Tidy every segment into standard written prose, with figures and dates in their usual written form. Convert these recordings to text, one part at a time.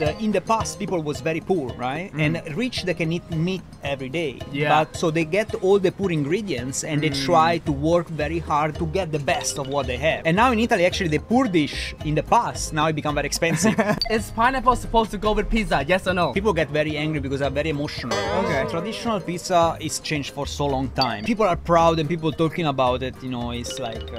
in the past people was very poor, right? And rich they can eat meat every day. Yeah. But so they get all the poor ingredients and they try to work very hard to get the best of what they have. And now in Italy, actually, the poor dish in the past now it become very expensive. Is pineapple supposed to go with pizza? Yes or no? People get very angry because they're very emotional. Okay. Traditional pizza is changed for so long time. People are proud and people talking about it. You know, it's like,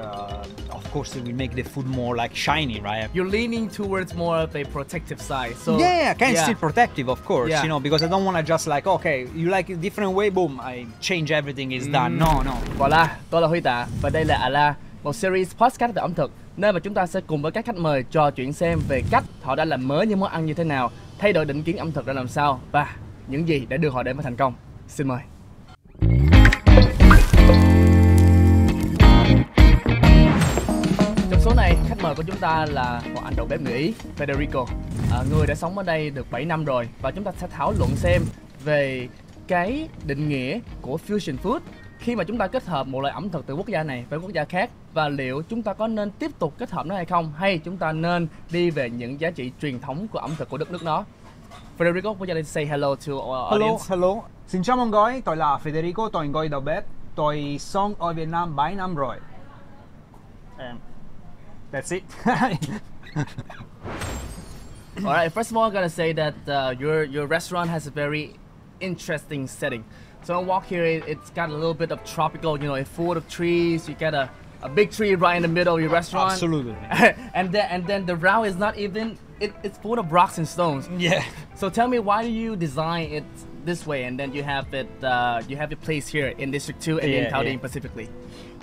of course, it will make the food more like shiny, right? You're leaning towards more of a protective side. So Yeah, still protective, of course. Yeah. You know, because I don't want to just like, okay, you like it different way, boom, I change everything, is done. No. Voilà, tôi là Huy Tạ và đây là một series podcast về ẩm thực nơi mà chúng ta sẽ cùng với các khách mời trò chuyện xem về cách họ đã làm mới những món ăn như thế nào, thay đổi định kiến ẩm thực ra làm sao và những gì đã đưa họ đến với thành công. Xin mời. Trong số này, khách mời của chúng ta là một anh đầu bếp người Ý, Federico, người đã sống ở đây được 7 năm rồi và chúng ta sẽ thảo luận xem về cái định nghĩa của fusion food khi mà chúng ta kết hợp một loại ẩm thực từ quốc gia này với quốc gia khác và liệu chúng ta có nên tiếp tục kết hợp nó hay không hay chúng ta nên đi về những giá trị truyền thống của ẩm thực của đất nước đó. Federico, would you like to say hello to our audience? Hello. Xin chào mọi người, tôi là Federico, tôi người đầu bếp. Tôi sống ở Việt Nam 7 năm rồi. And that's it. Alright, first of all, I'm gonna say that your restaurant has a very interesting setting. So I walk here, it's got a little bit of tropical, you know, it's full of trees. You got a big tree right in the middle of your restaurant. Absolutely. and then the route is not even, it's full of rocks and stones. Yeah. So tell me, why do you design it this way and then you have it placed here in District 2 and in Taudin specifically?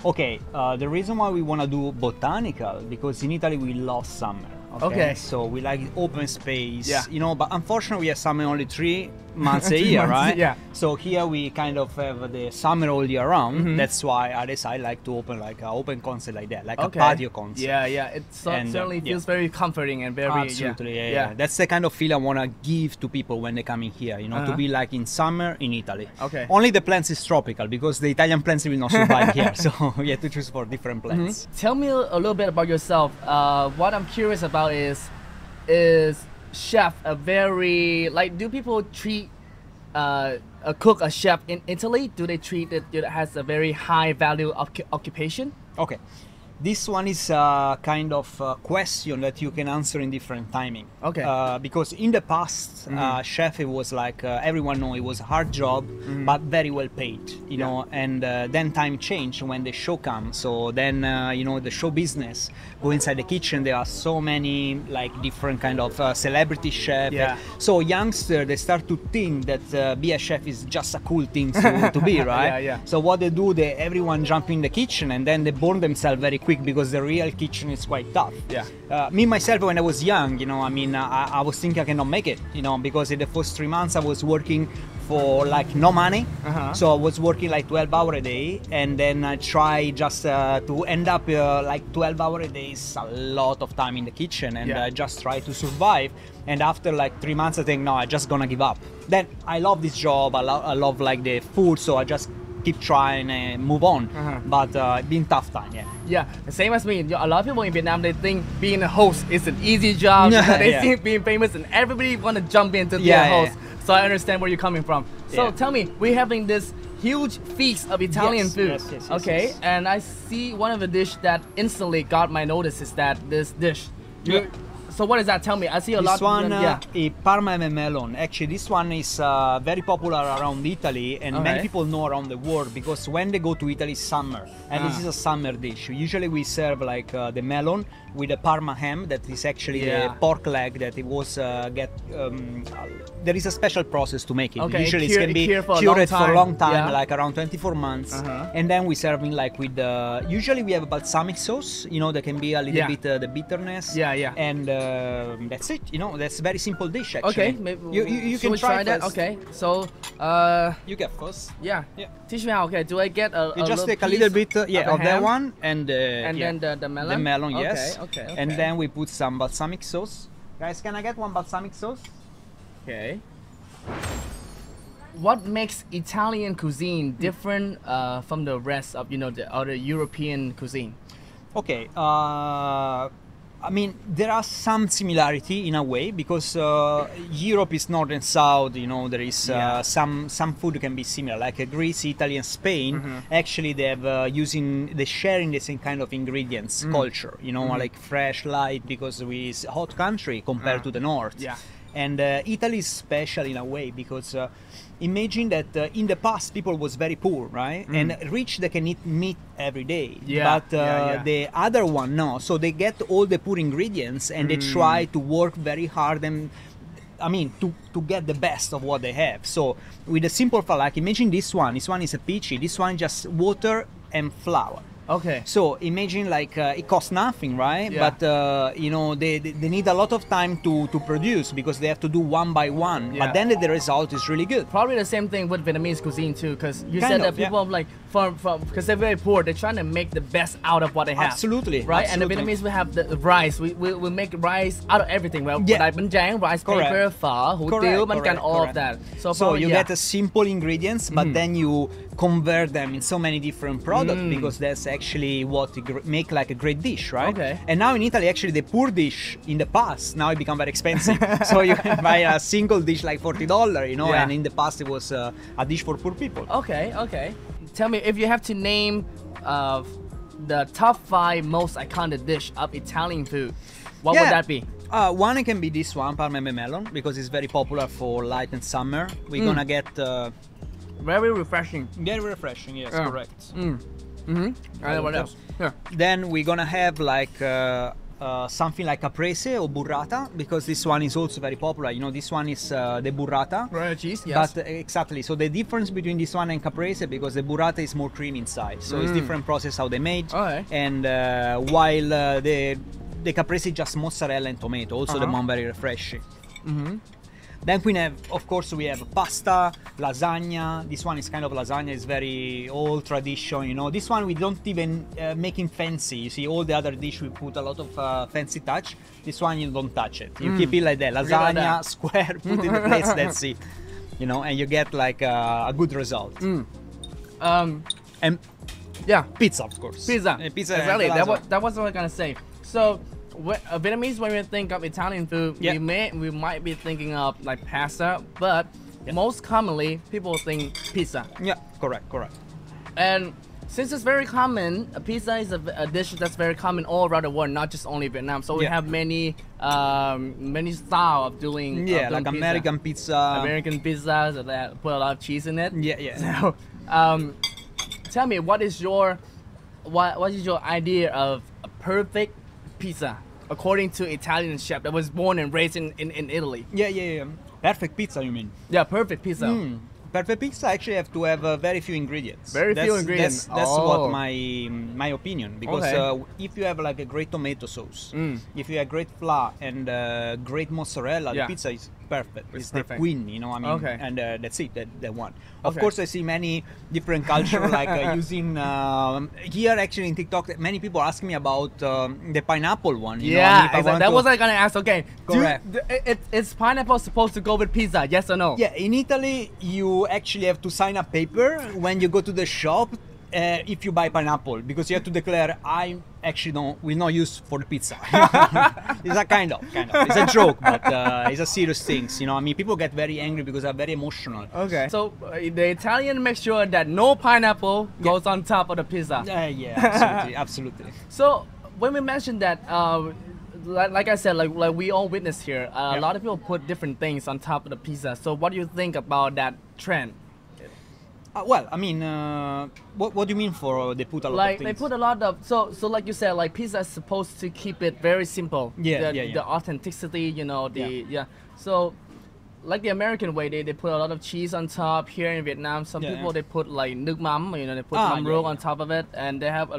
Okay, the reason why we want to do botanical, because in Italy we love summer. Okay. So we like open space, Yeah. you know, but unfortunately we have summer only 3 months a year, right? Yeah. So here we kind of have the summer all year round. That's why I decided like to open like an open concept like that, like a patio concept. Yeah. It certainly feels very comforting and very Absolutely, yeah. That's the kind of feel I want to give to people when they come in here, you know, to be like in summer in Italy. Okay. Only the plants is tropical because the Italian plants will not survive here, so we have to choose for different plants. Tell me a little bit about yourself. What I'm curious about is chef a very, like, do people treat a cook, a chef in Italy, do they treat it has a very high value occupation? Okay. This one is a kind of question that you can answer in different timing. Okay. Because in the past, chef, it was like, everyone know it was a hard job, but very well paid, you know, and then time changed when the show comes. So then, you know, the show business, go inside the kitchen, there are so many like different kind of celebrity chef. Yeah. So youngsters, they start to think that be a chef is just a cool thing to be, right? Yeah. So what they do, everyone jump in the kitchen and then they burn themselves very quick because the real kitchen is quite tough. Yeah. Me myself, when I was young, you know, I mean, I was thinking I cannot make it, you know, because in the first 3 months I was working for like no money. So I was working like 12 hours a day, and then I try just to end up like 12 hours a day is a lot of time in the kitchen, and I just try to survive. And after like 3 months I think, no, I just gonna give up. Then I love this job, I love like the food, so I just keep trying and move on. But it's been tough time, Yeah, the same as me. A lot of people in Vietnam, they think being a host is an easy job. They think being famous and everybody want to jump into being a host. So I understand where you're coming from. So tell me, we're having this huge feast of Italian food. Yes, okay, and I see one of the dish that instantly got my notice is that this dish. So what is that? Tell me. I see a lot. This one is Parma and melon. Actually, this one is very popular around Italy, and many people know around the world because when they go to Italy, summer, and this is a summer dish. Usually we serve like the melon with the Parma ham. That is actually the pork leg that it was there is a special process to make it. Usually it can be cured for a long time, like around 24 months, and then we serve it like with usually we have a balsamic sauce. You know, there can be a little bit the bitterness. And that's it. You know, that's a very simple dish actually. Okay, maybe you can try that. First. Okay, so you get first. Yeah. Teach me how. Okay, do I get you just take a little bit of that one and then the melon. The melon, yes. Okay. And then we put some balsamic sauce. Guys, can I get one balsamic sauce? Okay. What makes Italian cuisine different from the rest of, you know, the other European cuisine? Okay. I mean, there are some similarity in a way because Europe is north and south. You know, there is some food can be similar, like Greece, Italy, and Spain. Actually, they have they sharing the same kind of ingredients culture. You know, like fresh, light, because it's a hot country compared to the north. Yeah. And Italy is special in a way because imagine that in the past people was very poor, right? And rich, they can eat meat every day. But the other one, no. So they get all the poor ingredients and they try to work very hard and, I mean, to get the best of what they have. So with a simple flour, like imagine this one is a peachy. This one just water and flour. Okay. So imagine like it costs nothing, right? Yeah. But you know, they need a lot of time to produce because they have to do one by one. Yeah. But then the result is really good. Probably the same thing with Vietnamese cuisine too, because you Kind said of, that people like from because they're very poor, they're trying to make the best out of what they have. Absolutely. Right. Absolutely. And the Vietnamese we have the rice. We make rice out of everything. Well, like bánh tráng, rice Correct. paper, phở, hủ tiếu, bánh canh, all of that. So you get a simple ingredients, but then you convert them in so many different products because that's actually what make like a great dish, right? Okay. And now in Italy, actually, the poor dish in the past now it become very expensive. So you can buy a single dish like $40, you know, and in the past it was a dish for poor people. Okay. Tell me, if you have to name the top 5 most iconic dish of Italian food, what would that be? One can be this one, parma and melon, because it's very popular for light and summer. We're gonna get very refreshing. very refreshing. Yes, correct. And what else? Yeah. Then we're gonna have like something like caprese or burrata, because this one is also very popular. You know, this one is the burrata. Right, cheese, yes. But exactly, so the difference between this one and caprese, because the burrata is more creamy inside, so it's different process how they made. Okay. And while the caprese is just mozzarella and tomato, also the one very refreshing. Then we have, of course, we have pasta, lasagna. This one is kind of lasagna, is very old tradition, you know. This one we don't even make it fancy. You see, all the other dish we put a lot of fancy touch. This one you don't touch it. You keep it like that. Lasagna, square, put in the place, that's it. You know, and you get like a good result. And pizza, of course. Pizza. Pizza. Exactly. That was what I was gonna say. So, Vietnamese, when we think of Italian food, we might be thinking of like pasta, but most commonly people think pizza. Yeah, correct. And since it's very common, pizza is a dish that's very common all around the world, not just only Vietnam. So we have many style of doing like pizza. American pizza. American pizzas that put a lot of cheese in it. Yeah. So, tell me, what is your idea of a perfect pizza according to Italian chef that was born and raised in Italy? Yeah. Perfect pizza, you mean? Yeah, perfect pizza. Perfect pizza actually have to have very few ingredients. Few ingredients. That's what my opinion. Because if you have like a great tomato sauce, if you have great flour and great mozzarella, the pizza is perfect. It's the queen, you know. I mean, and that's it. That one. Of course, I see many different culture like using here actually in TikTok. Many people ask me about the pineapple one. You know? I mean, that was I gonna ask. Okay, correct. Is pineapple supposed to go with pizza? Yes or no? Yeah, in Italy you actually have to sign a paper when you go to the shop if you buy pineapple, because you have to declare I actually will not use for the pizza. It's a kind of it's a joke, but it's a serious thing, you know. I mean, people get very angry because they're very emotional. Okay, so the Italian makes sure that no pineapple goes on top of the pizza. Yeah, absolutely. So when we mentioned that like I said, like we all witness here, a lot of people put different things on top of the pizza. So what do you think about that trend? Well, I mean, what do you mean for they put a lot of things? They put a lot of, so like you said, like pizza is supposed to keep it very simple. The authenticity, you know, So like the American way, they put a lot of cheese on top. Here in Vietnam, some people they put like nước mắm, you know, they put mắm ruốc on top of it, and they have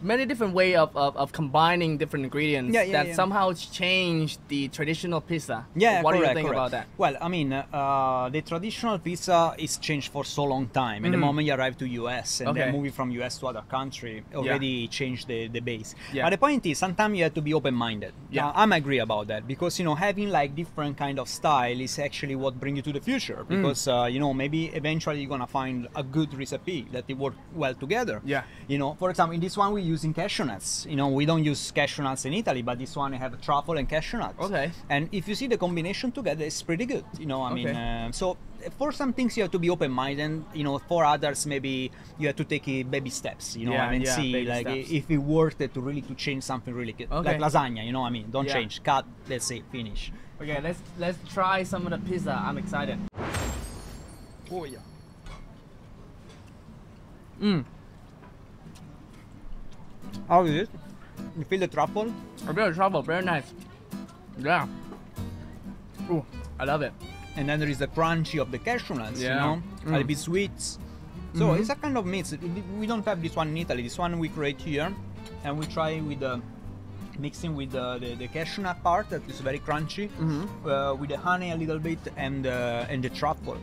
many different way of combining different ingredients that somehow change the traditional pizza. What do you think about that? Well, I mean, the traditional pizza is changed for so long time, and the moment you arrive to US and then moving from US to other country already changed the base. But the point is, sometimes you have to be open-minded. I'm agree about that, because you know, having like different kind of style is actually what bring you to the future, because you know, maybe eventually you're gonna find a good recipe that it work well together. You know, for example, in this one we using cashew nuts. You know, we don't use cashew nuts in Italy, but this one have truffle and cashew nuts. Okay. And if you see the combination together, it's pretty good. You know, I mean, so for some things you have to be open-minded. You know, for others maybe you have to take baby steps. You know, and see like if it worth it to really to change something really good, like lasagna. You know, I mean, don't change, cut. Let's say finish. Okay, let's try some of the pizza. I'm excited. Oh yeah. How is it? You feel the truffle? I feel the truffle, very nice. Yeah. Ooh, I love it. And then there is the crunchy of the cashew nuts, you know, a little bit sweet. So it's a kind of mix. We don't have this one in Italy. This one we create here, and we try with mixing with the cashew nut part that is very crunchy, with the honey a little bit and the truffle.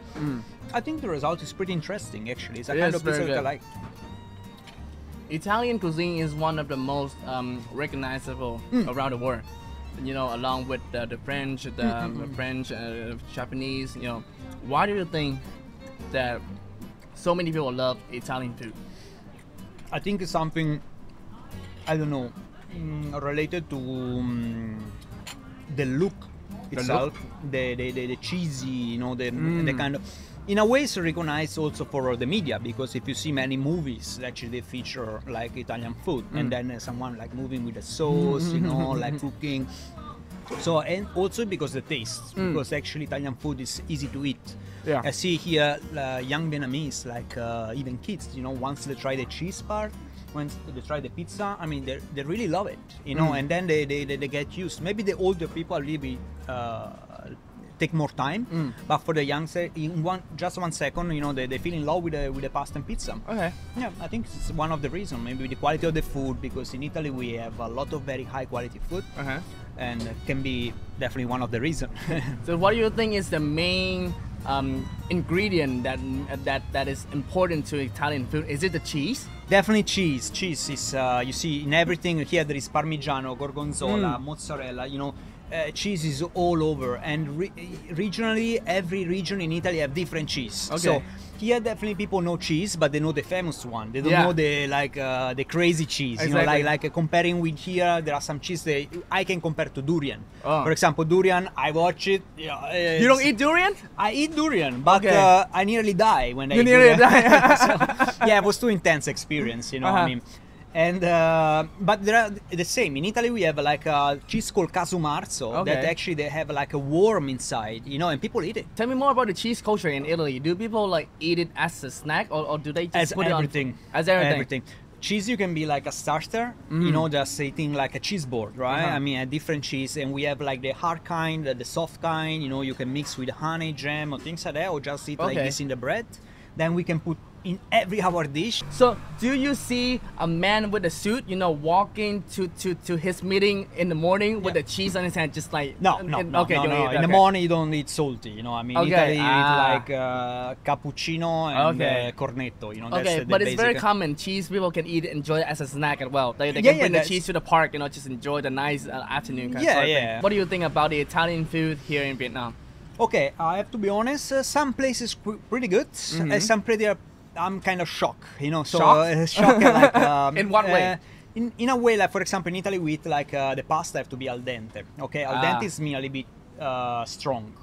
I think the result is pretty interesting. Actually, it's a kind of pizza that I like. Italian cuisine is one of the most recognizable around the world. You know, along with the French, the French, Japanese. You know, why do you think that so many people love Italian food? I think it's something, I don't know, related to the look itself, the cheesy, you know, the kind of. In a way, it's recognized also for the media, because if you see many movies, actually they feature like Italian food, and then someone like moving with the sauce, you know, like cooking. So, and also because the taste, because actually Italian food is easy to eat. Yeah. I see here young Vietnamese, like even kids, you know, once they try the cheese part, once they try the pizza, I mean, they really love it, you know, and then they get used. Maybe the older people a little bit take more time, but for the youngster, in just 1 second, you know, they feel in love with the pasta and pizza. Okay. Yeah, I think it's one of the reasons. Maybe the quality of the food, because in Italy we have a lot of very high quality food, and it can be definitely one of the reasons. So, what do you think is the main ingredient that is important to Italian food? Is it the cheese? Definitely cheese. Cheese is you see in everything here. There is Parmigiano, Gorgonzola, mozzarella. You know. Cheese is all over, and regionally, every region in Italy have different cheese. Okay. So here, definitely people know cheese, but they know the famous one. They don't know the crazy cheese. Exactly. You know, like comparing with here, there are some cheese that I can compare to durian. For example, durian. I watch it. You don't eat durian? I eat durian, but I nearly die when I eat durian. So, yeah, it was too intense experience. You know, I mean. And but there are the same in Italy. We have like a cheese called Casumarzo that actually they have like a worm inside, you know, and people eat it. Tell me more about the cheese culture in Italy. Do people like eat it as a snack, or do they just as put everything? It on as everything? Cheese, you can be like a starter, you know, just eating like a cheese board, right? I mean, a different cheese, and we have like the hard kind, the soft kind. You know, you can mix with honey, jam, or things like that, or just eat like this in the bread. Then we can put in every our dish. So, do you see a man with a suit, you know, walking to his meeting in the morning with the cheese on his hand, just like no. In the morning you don't eat salty, you know. I mean, Italy you eat like cappuccino and cornetto, you know. That's but it's very common. Cheese people can eat it, enjoy it as a snack as well. They can bring the cheese to the park, you know, just enjoy the nice afternoon kind of thing. What do you think about the Italian food here in Vietnam? Okay, I have to be honest. Some places pretty good. Some places I'm kind of shocked, you know. So shocked like in what way? In a way, like for example, in Italy we eat like the pasta have to be al dente. Okay, al dente is mean a little bit strong.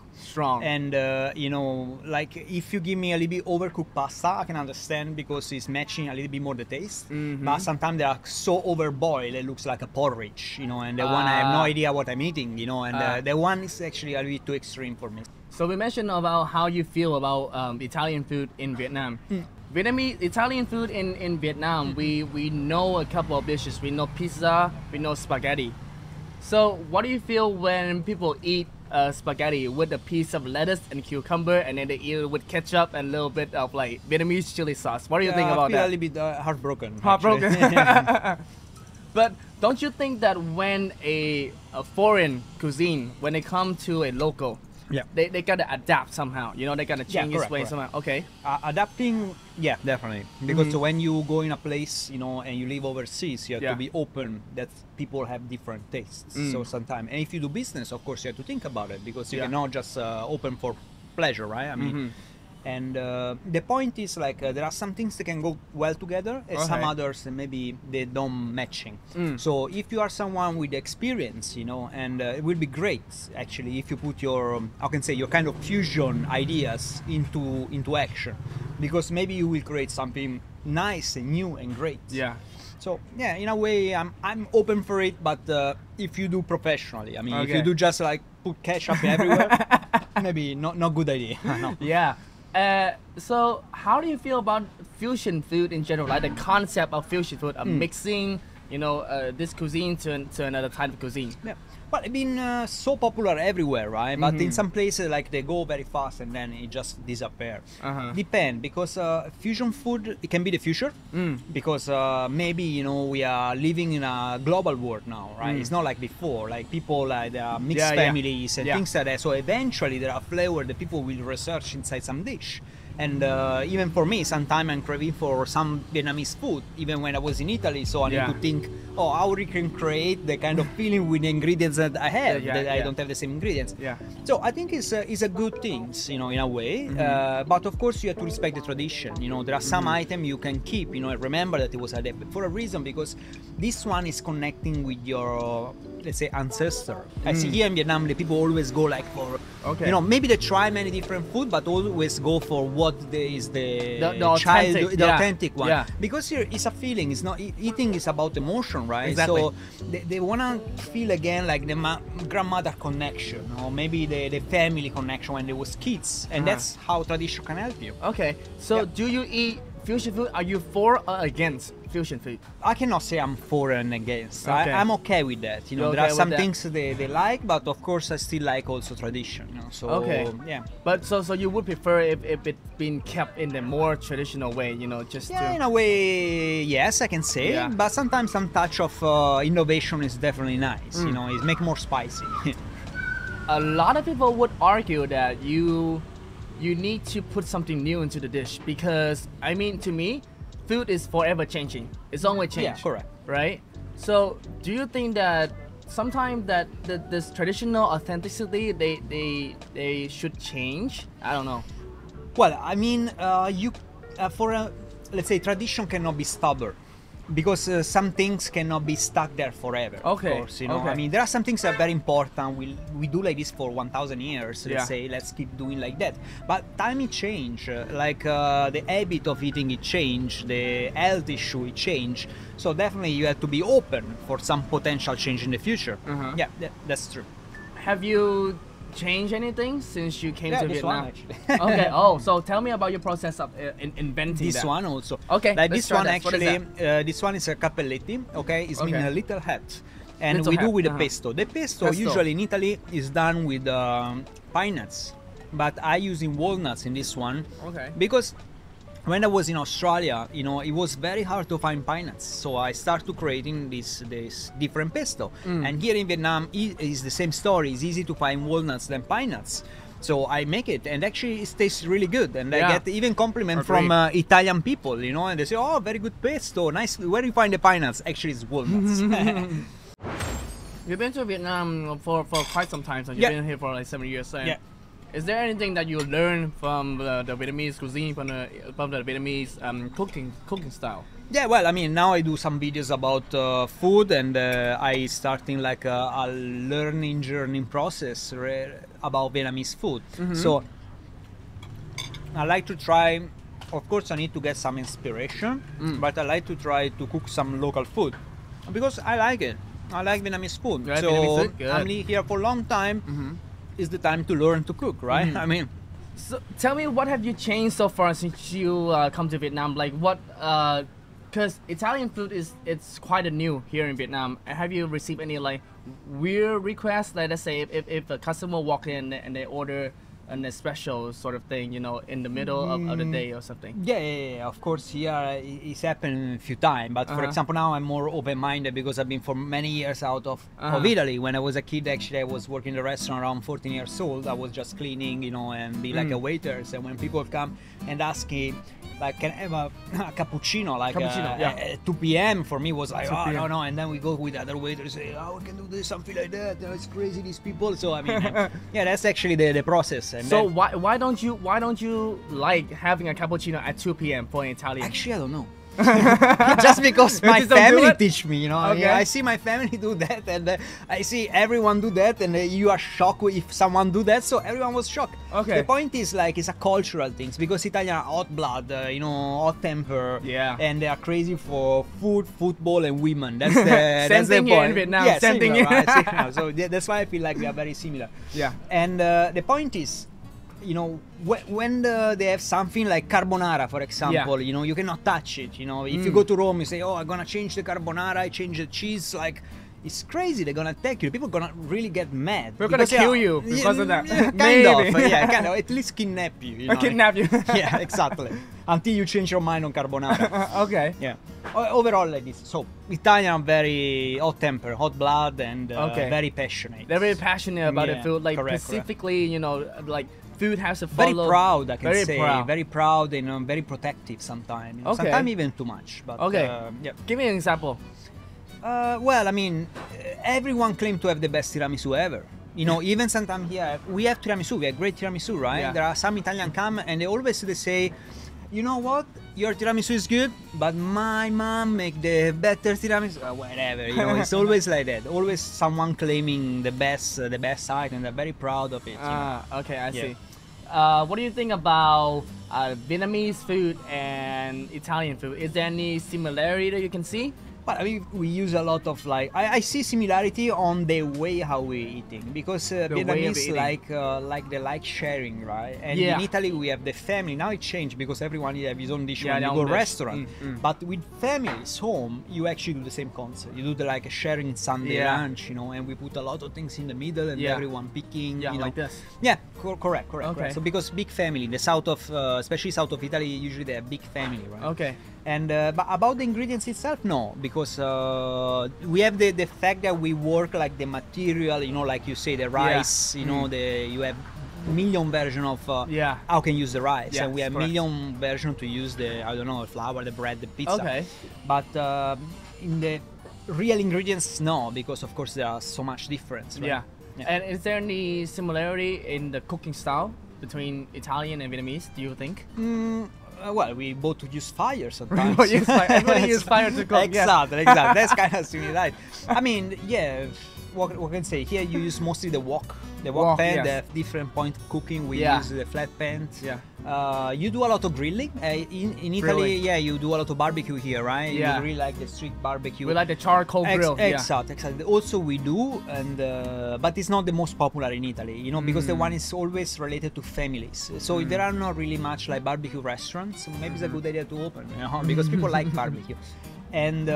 And you know, like if you give me a little bit overcooked pasta, I can understand because it's matching a little bit more the taste. But sometimes they are so overboiled, it looks like a porridge, you know. And the one I have no idea what I'm eating, you know. And the one is actually a little bit too extreme for me. So we mentioned about how you feel about Italian food in Vietnam. Vietnamese Italian food in Vietnam, we know a couple of dishes. We know pizza, we know spaghetti. So what do you feel when people eat spaghetti with a piece of lettuce and cucumber, and then they eat it with ketchup and a little bit of like Vietnamese chili sauce? What do you think about that? I feel a little bit heartbroken. But don't you think that when a foreign cuisine, when they come to a local, they gotta adapt somehow, you know, they gotta change its way somehow. Okay. Adapting, yeah, definitely. Because when you go in a place, you know, and you live overseas, you have to be open that people have different tastes. So sometimes, and if you do business, of course, you have to think about it, because you cannot just open for pleasure, right? I mean, And the point is like there are some things that can go well together, and some others maybe they don't matching. So if you are someone with experience, you know, and it will be great actually if you put your how can say your kind of fusion ideas into action, because maybe you will create something nice and new and great. Yeah. So yeah, in a way, I'm open for it, but if you do professionally, I mean, if you do just like put ketchup everywhere, maybe not good idea. No. Yeah. So how do you feel about fusion food in general, like the concept of fusion food, of mixing, you know, this cuisine to another type of cuisine? Yeah. Well, it's been so popular everywhere, right? But in some places, like they go very fast and then it just disappears. Depend, because fusion food, it can be the future, because maybe, you know, we are living in a global world now, right? It's not like before, like people like there are mixed families and things like that. So eventually there are flavors that people will research inside some dish. And even for me, sometimes I'm craving for some Vietnamese food, even when I was in Italy. So I need to think, oh, how we can create the kind of feeling with the ingredients that I have, that I don't have the same ingredients. So I think it's a good thing, you know, in a way. But of course, you have to respect the tradition. You know, there are some items you can keep, you know, and remember that it was adapted for a reason, because this one is connecting with your, let's say, ancestor. I see here in Vietnam, the people always go like for, you know, maybe they try many different food, but always go for what is the authentic one. Because here it's a feeling. It's not eating is about emotion, right? Exactly. So they wanna feel again like the grandmother connection, or maybe the family connection when they was kids, and that's how tradition can help you. Okay. So do you eat fusion food? Are you for or against fusion food? I cannot say I'm for and against. I'm okay with that. You know, there are some things they like, but of course I still like also tradition. You know, so yeah. But so you would prefer if it been kept in the more traditional way, you know, just in a way, yes, I can say. But sometimes some touch of innovation is definitely nice. You know, it makes more spicy. A lot of people would argue that you need to put something new into the dish, because I mean, to me, food is forever changing. It's always changing. Yeah, correct. Right? So do you think that sometimes that this traditional authenticity they should change? I don't know. Well, I mean, let's say tradition cannot be stubborn, because some things cannot be stuck there forever. Of course, you know. I mean, there are some things that are very important. We do like this for 1,000 years. Let's say, let's keep doing like that. But time it change. Like the habit of eating it change. The health issue it change. So definitely you have to be open for some potential change in the future. Yeah, that's true. Have you changed anything since you came to Vietnam? One, actually. Okay. Oh, so tell me about your process of inventing this one also. Okay. Like this one actually, this one is a cappelletti. Okay, it's meaning a little hat, and little we do with the pesto. The pesto usually in Italy is done with pine nuts, but I using walnuts in this one. Okay. Because when I was in Australia, you know, it was very hard to find pine nuts, so I started creating this different pesto. And here in Vietnam, it is the same story. It's easy to find walnuts than pine nuts, so I make it, and actually it tastes really good. And I get even compliment from Italian people, you know, and they say, "Oh, very good pesto, nice. Where do you find the pine nuts?" Actually, it's walnuts. You've been to Vietnam for quite some time, so you've been here for like 7 years. So is there anything that you learn from the Vietnamese cuisine, from the Vietnamese cooking style? Yeah, well, I mean, now I do some videos about food, and I starting like a learning journey process about Vietnamese food. So I like to try. Of course, I need to get some inspiration, but I like to try to cook some local food because I like it. I like Vietnamese food. Right, so Vietnamese food? Good. I'm here for a long time. Is the time to learn to cook, right? I mean, so tell me, what have you changed so far since you come to Vietnam? Like what? Because Italian food it's quite new here in Vietnam. Have you received any like weird requests? Like, let's say if a customer walk in and they order a special sort of thing, you know, in the middle of the day or something. Yeah, of course, here it's happened a few times, but for example now I'm more open-minded because I've been for many years out of Italy. When I was a kid, actually I was working in a restaurant around 14 years old. I was just cleaning, you know, and be like a waiter. So when people come and ask me, like, can I have a cappuccino, like at 2 p.m. for me was like, oh, no, and then we go with other waiters say, oh, we can do this, something like that, it's crazy, these people. So I mean, yeah, that's actually the process. And So then, why don't you like having a cappuccino at 2 p.m. for an Italian? actually, I don't know. Just because my just don't do family it? teach me, you know. Okay. I see my family do that, and I see everyone do that, and you are shocked if someone do that. So everyone was shocked. Okay. The point is like it's a cultural thing because Italians are hot blood, you know, hot temper. Yeah. And they are crazy for food, football, and women. That's the Same that's thing the here point. in Vietnam. Yeah, Same thing similar, here. right? Similar. So that's why I feel like we are very similar. Yeah. And the point is, you know, when they have something like carbonara, for example, you know, you cannot touch it. You know, if you go to Rome, you say, "Oh, I'm gonna change the carbonara, I change the cheese." Like, it's crazy. They're gonna attack you. People are gonna really get mad. We're gonna Because, kill you because of that. Yeah, kind Maybe. of. Yeah, kind of. At least kidnap you. You know? Kidnap you. Yeah, exactly. Until you change your mind on carbonara. Okay. Yeah. Overall, like this. So Italian are very hot temper, hot blood, and very passionate. They're very passionate about Yeah, the food. Like correct. specifically, you know, like food has to Very follow. proud, I can Very say. proud. Very proud and very protective sometimes. You know? Okay. Sometimes even too much. But Okay. yeah. Give me an example. Well, I mean, everyone claims to have the best tiramisu ever. You know, even sometimes here we have tiramisu. We have great tiramisu, right? Yeah. There are some Italian come and they say, you know what? Your tiramisu is good, but my mom make the better tiramisu. Whatever, you know, it's always like that. Always someone claiming the best side, and they're very proud of it. You know? Okay, I Yeah. see. What do you think about Vietnamese food and Italian food? Is there any similarity that you can see? But I mean, we use a lot of like I see similarity on the way how we're eating because way of Vietnamese eating. like they like sharing, right? And Yeah. in Italy we have the family. Now it changed because everyone have his own dish Yeah, when you their go own dish. restaurant. But with families home, you actually do the same concept. You do the like a sharing Sunday Yeah. lunch, you know, and we put a lot of things in the middle and Yeah. everyone picking. Yeah, you know. like this. Yeah, correct. Okay. So because big family, the south of especially south of Italy, usually they have big family, right? Okay. And but about the ingredients itself, no, because we have the fact that we work like the material, you know, like you say, the rice, you know, you have million version of how can use the rice, Yeah, and we have correct. million version to use the the flour, the bread, the pizza. Okay. But in the real ingredients, no, because of course there are so much difference. Right? Yeah. And is there any similarity in the cooking style between Italian and Vietnamese, do you think? Well, we both use fire sometimes. both use fire. Everybody use fire to cook, yes. Exactly. That's kind of similar. I mean, yeah. What can I say? Here you use mostly the wok Wok, pan. yes. They have different point of cooking. We Yeah. use the flat pans. Yeah. You do a lot of grilling. In Italy, Grilling. yeah, you do a lot of barbecue here, right? Yeah. You really like the street barbecue. We like the charcoal grill. Exactly. Also, we do, and but it's not the most popular in Italy, you know, because the one is always related to families. So there are not really much like barbecue restaurants. So maybe it's a good idea to open, you know, because people like barbecue. And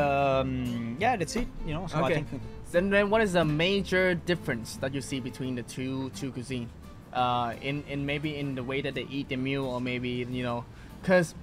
yeah, that's it, you know. So I Okay. think Then what is the major difference that you see between the two cuisine? In maybe in the way that they eat the meal, or maybe, you know, because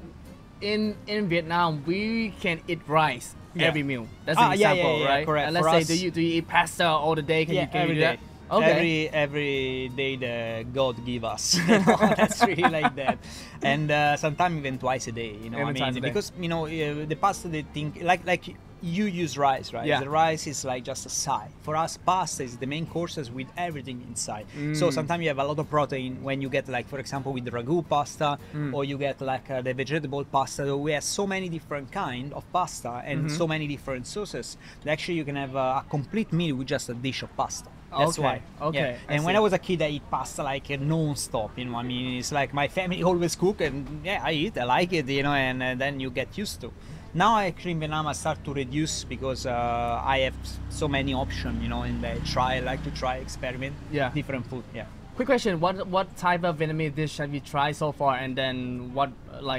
in Vietnam we can eat rice every meal. That's an example, right? correct. And let's For say, us- do you eat pasta all the day? Can you every do day. that? Okay. Every day the God give us. You know, that's really like that. And sometimes even twice a day, you know. Even I twice a mean, day. because you know the pasta, they think like you use rice, right? Yeah. The rice is like just a side. For us, pasta is the main courses with everything inside. So sometimes you have a lot of protein when you get like, for example, with the ragu pasta, or you get like the vegetable pasta. So we have so many different kind of pasta and so many different sauces that actually you can have a complete meal with just a dish of pasta. That's Okay, why. okay, Yeah. I And when see. I was a kid, I eat pasta like non-stop. You know, I mean, it's like my family always cook, and yeah, I eat. I like it. You know, and then you get used to. Now I actually in Vietnam I start to reduce because I have so many options. You know, and I like to try experiment. Yeah. Different food. Yeah. Quick question: What type of Vietnamese dish have you tried so far, and then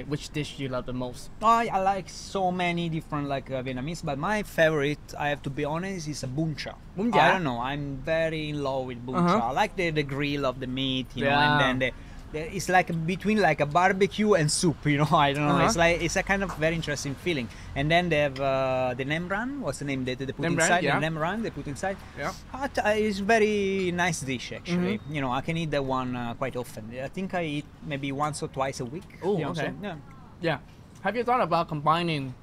which dish you love the most? I like so many different like Vietnamese, but my favorite, I have to be honest, is a bún chả. Bún chả? I don't know. I'm very in love with bún chả. I like the grill of the meat, you know, Yeah. and then it's like between like a barbecue and soup, you know. I don't know. It's a kind of very interesting feeling. And then they have the nem rang. What's the name they put Nem rang, inside? yeah. The nem rang they put inside. Yeah. It's very nice dish actually. You know, I can eat that one quite often. I think I eat maybe once or twice a week. Oh, you know, okay. So, yeah. Yeah. Have you thought about combining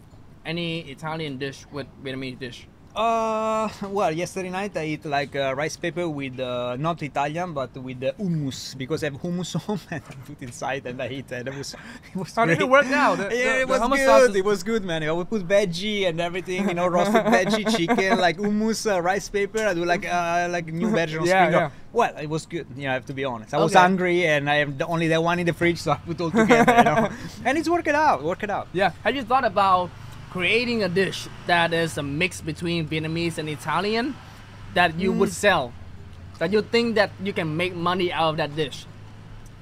any Italian dish with Vietnamese dish? Well, yesterday night I eat like rice paper with not Italian but with hummus, because I have hummus home and I put inside and I eat, and it was How great. did it work out? It was hummus good. sauce It was good, man. I would put veggie and everything, roasted veggie, chicken, like hummus, rice paper. I do like new version of spring roll. Well, it was good. I have to be honest. I was hungry and I am only the one in the fridge, so I put all together. And it's worked out. Yeah. Have you thought about creating a dish that is a mix between Vietnamese and Italian that you would sell, that you think that you can make money out of that dish?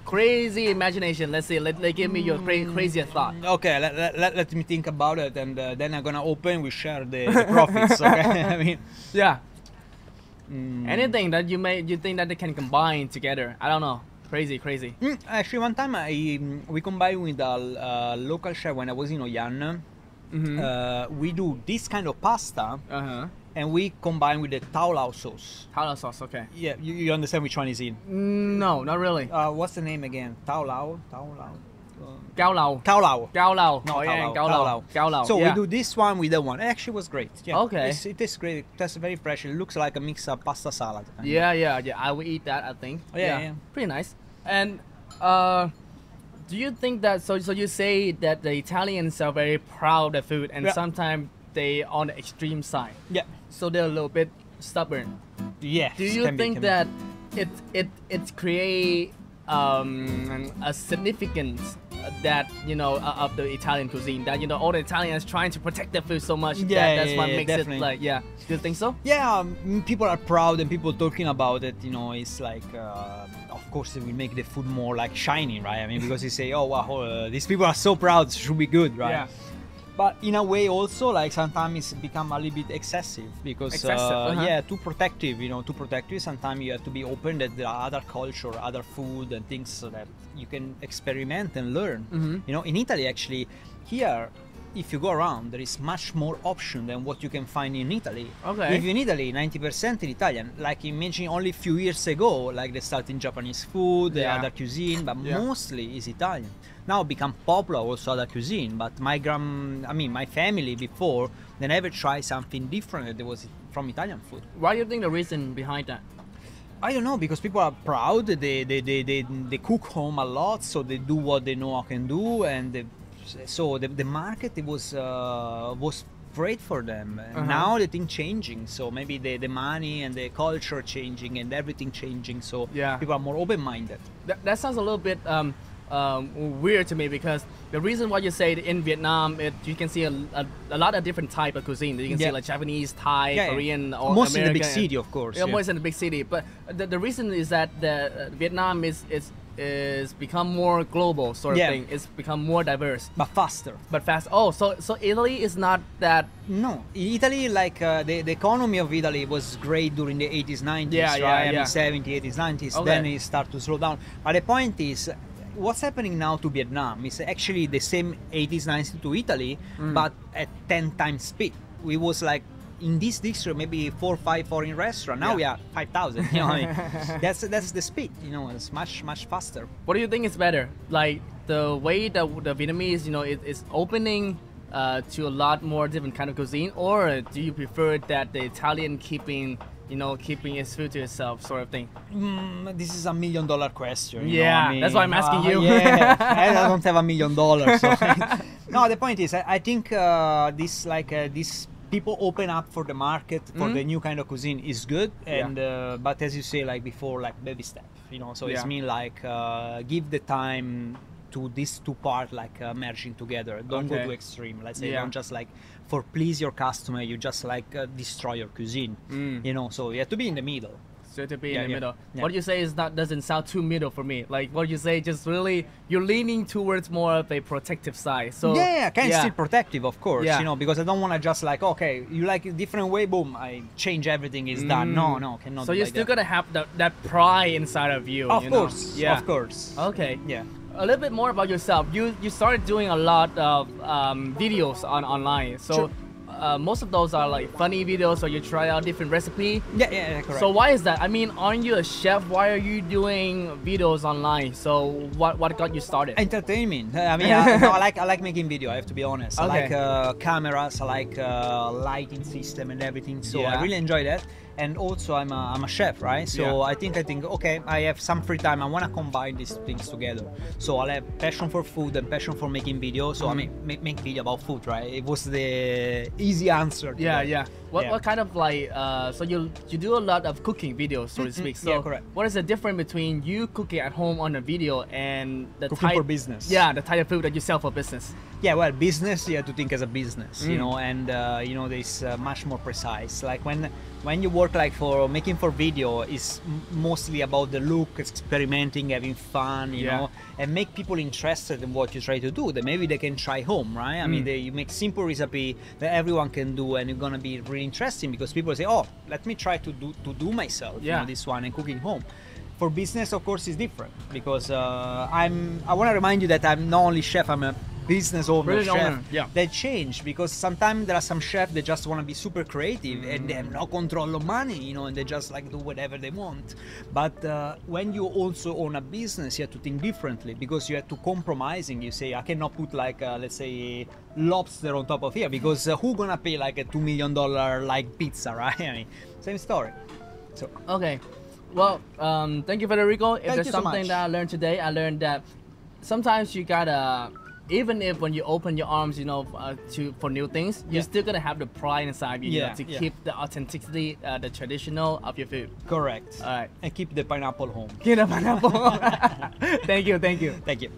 Crazy imagination. Let's see. Let give me your craziest thought. Okay, let me think about it, and then I'm gonna open. We share the profits. Okay, I mean, yeah. Anything that you think that they can combine together. I don't know. Crazy. Actually, one time we combined with a local chef when I was in Oyan. We do this kind of pasta, and we combine with the tao lao sauce. Tao lao sauce, okay. Yeah, you understand which one is in? No, not really. What's the name again? Tao lao. Cao lao. Cao lao. Cao lao. No, Cao lao. So we do this one with that one. It actually was great. Yeah. Okay. It tastes great. It tastes very fresh. It looks like a mix of pasta salad. Yeah. I will eat that, I think. Yeah. Pretty nice. And do you think that, so you say that the Italians are very proud of food, and sometimes they on the extreme side. Yeah. So they're a little bit stubborn. Yeah. Do you think that it create a significance that of the Italian cuisine, that all the Italians trying to protect their food so much that's what makes definitely. it like do you think so? Yeah, people are proud and people talking about it. It's like of course it will make the food more like shiny, right? I mean, because you say, oh wow, these people are so proud, it should be good, right? Yeah. But in a way also, like, sometimes it's become a little bit excessive, because too protective. Too protective. Sometimes you have to be open that there are other culture, other food and things, so that you can experiment and learn. In Italy, actually, here, if you go around, there is much more option than what you can find in Italy. Okay. If in Italy, 90% is Italian. Like, imagine only a few years ago, like, they started Japanese food, other cuisine, but mostly is Italian. Now become popular also other cuisine, but my family before, they never tried something different that was from Italian food. What do you think the reason behind that? I don't know, because people are proud. They cook home a lot, so they do what they know I can do, and so the market was great for them. Now the thing changing, so maybe the money and the culture changing and everything changing, so people are more open-minded. That sounds a little bit weird to me, because the reason why you say in Vietnam, you can see a lot of different type of cuisine. You can see like Japanese, Thai, Korean, or most American, in the big city, of course. Most in the big city. But the reason is that Vietnam is become more global sort of thing. It's become more diverse, but faster. But fast. Oh, so Italy is not that. No, Italy, like the economy of Italy was great during the 80s, 90s, right? I mean, 70s, 80s, 90s. Okay. Then it started to slow down. But the point is, what's happening now to Vietnam is actually the same 80s, 90s to Italy, but at 10 times speed. We was like, in this district, maybe 4 or 5 foreign restaurants. Now we are 5,000. That's the speed. It's much faster. What do you think is better? Like the way that the Vietnamese, is opening to a lot more different kind of cuisine, or do you prefer that the Italian keeping its food to itself, sort of thing? This is $1 million question. That's why I'm asking you. I don't have $1 million. So. No, the point is, I think this people open up for the market for the new kind of cuisine is good, and but as you say, like before, like baby step. So it's mean like give the time to these two parts, like merging together. Don't go to extreme. Let's say don't just like for please your customer, you just like destroy your cuisine. So you have to be in the middle. So to be in the middle. What you say doesn't sound too middle for me. Like what you say, just really you're leaning towards more of a protective side. So still protective, of course. Because I don't want to just like, okay, you like a different way, boom, I change everything, is done. No, cannot. So you're still gonna have that pride inside of you. Of course. Of course. Okay. Yeah. A little bit more about yourself. You started doing a lot of videos online. So most of those are like funny videos, or you try out different recipe. Yeah, correct. So why is that? I mean, aren't you a chef? Why are you doing videos online? So what got you started? Entertainment. I mean, I like making video. I have to be honest. I Okay. like cameras. I like lighting system and everything. So Yeah. I really enjoy that. And also I'm a chef, right? So Yeah. I think okay, I have some free time. I want to combine these things together. So I'll have passion for food and passion for making videos. So I mean, make video about food, right? It was the easy answer. To that. Yeah. What kind of like so you do a lot of cooking videos, so to speak. So Yeah, correct. what is the difference between you cooking at home on a video and the Cooking type for business. Yeah, the type of food that you sell for business. Yeah, well, business you have to think as a business, you know, and you know, there's much more precise. Like when you work like for making for video, is mostly about the look, experimenting, having fun, you know, and make people interested in what you try to do. That maybe they can try home, right? I mean, you make simple recipe that everyone can do, and it's gonna be really interesting because people say, oh, let me try to do myself, you know, this one and cooking home. For business, of course, is different because I want to remind you that I'm not only chef, I'm a business owner, chef. Yeah. They change because sometimes there are some chefs that just want to be super creative and they have no control of money, you know, and they just like do whatever they want. But when you also own a business, you have to think differently because you have to compromising. You say, I cannot put like let's say lobster on top of here because who gonna pay like a $2 million like pizza, right? I mean, same story. So Okay. Well, thank you, Federico. If Thank there's you so something much. that I learned today, I learned that sometimes you gotta, even if when you open your arms, you know, for new things, you're still gonna have the pride inside you, you know, to keep the authenticity, the traditional of your food. correct. All right. And keep the pineapple home. Get a pineapple. Thank you. Thank you.